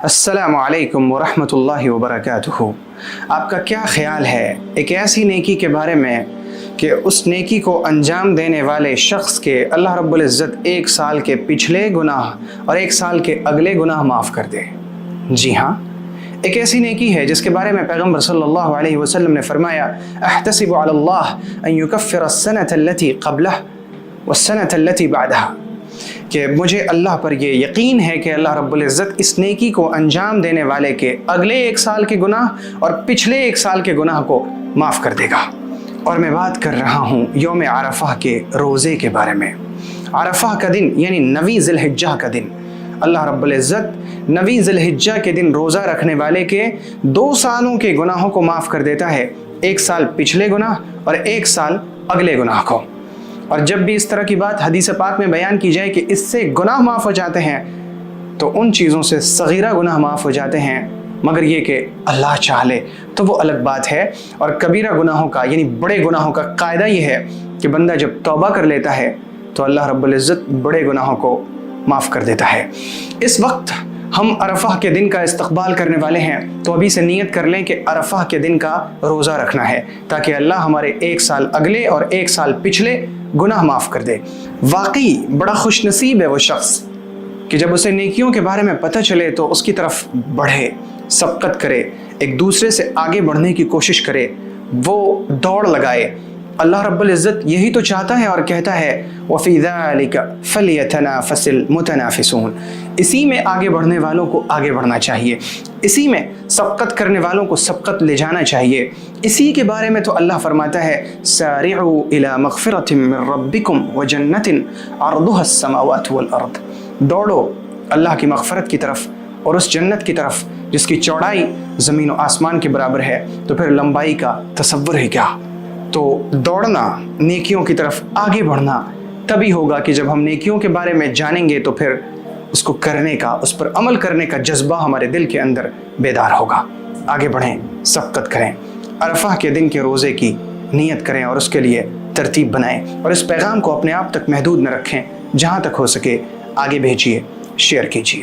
السلام علیکم ورحمۃ اللہ وبرکاتہ۔ آپ کا کیا خیال ہے ایک ایسی نیکی کے بارے میں کہ اس نیکی کو انجام دینے والے شخص کے اللہ رب العزت 1 سال کے پچھلے گناہ اور 1 سال کے اگلے گناہ معاف کر دے؟ جی ہاں، ایک ایسی نیکی ہے جس کے بارے میں پیغمبر صلی اللہ علیہ وسلم نے فرمایا احتسب علی اللہ ان یکفر السنة التي قبلہ والسنة التي بعدہ، کہ مجھے اللہ پر یہ یقین ہے کہ اللہ رب العزت اس نیکی کو انجام دینے والے کے اگلے 1 سال کے گناہ اور پچھلے 1 سال کے گناہ کو معاف کر دے گا۔ اور میں بات کر رہا ہوں یوم عرفہ کے روزے کے بارے میں۔ عرفہ کا دن یعنی 9 ذی الحجہ کا دن، اللہ رب العزت 9 ذی الحجہ کے دن روزہ رکھنے والے کے 2 سالوں کے گناہوں کو معاف کر دیتا ہے، 1 سال پچھلے گناہ اور 1 سال اگلے گناہ کو۔ اور جب بھی اس طرح کی بات حدیث پاک میں بیان کی جائے کہ اس سے گناہ معاف ہو جاتے ہیں تو ان چیزوں سے صغیرہ گناہ معاف ہو جاتے ہیں، مگر یہ کہ اللہ چاہ لے تو وہ الگ بات ہے۔ اور کبیرہ گناہوں کا یعنی بڑے گناہوں کا قاعدہ یہ ہے کہ بندہ جب توبہ کر لیتا ہے تو اللہ رب العزت بڑے گناہوں کو معاف کر دیتا ہے۔ اس وقت ہم عرفہ کے دن کا استقبال کرنے والے ہیں تو ابھی سے نیت کر لیں کہ عرفہ کے دن کا روزہ رکھنا ہے تاکہ اللہ ہمارے 1 سال اگلے اور 1 سال پچھلے گناہ معاف کر دے۔ واقعی بڑا خوش نصیب ہے وہ شخص کہ جب اسے نیکیوں کے بارے میں پتہ چلے تو اس کی طرف بڑھے، سبقت کرے، ایک دوسرے سے آگے بڑھنے کی کوشش کرے، وہ دوڑ لگائے۔ اللہ رب العزت یہی تو چاہتا ہے اور کہتا ہے وَفِي ذَلِكَ فَلْيَتَنَافَسِ الْمُتَنَافِسُونَ، اسی میں آگے بڑھنے والوں کو آگے بڑھنا چاہیے، اسی میں سبقت کرنے والوں کو سبقت لے جانا چاہیے۔ اسی کے بارے میں تو اللہ فرماتا ہے سارعوا الى مغفرۃ من ربکم وجنۃ عرضها السماوات والارض، دوڑو اللہ کی مغفرت کی طرف اور اس جنت کی طرف جس کی چوڑائی زمین و آسمان کے برابر ہے، تو پھر لمبائی کا تصور ہے کیا؟ تو دوڑنا، نیکیوں کی طرف آگے بڑھنا تبھی ہوگا کہ جب ہم نیکیوں کے بارے میں جانیں گے تو پھر اس کو کرنے کا، اس پر عمل کرنے کا جذبہ ہمارے دل کے اندر بیدار ہوگا۔ آگے بڑھیں، سبقت کریں، عرفہ کے دن کے روزے کی نیت کریں اور اس کے لیے ترتیب بنائیں، اور اس پیغام کو اپنے آپ تک محدود نہ رکھیں، جہاں تک ہو سکے آگے بھیجیے، شیئر کیجیے۔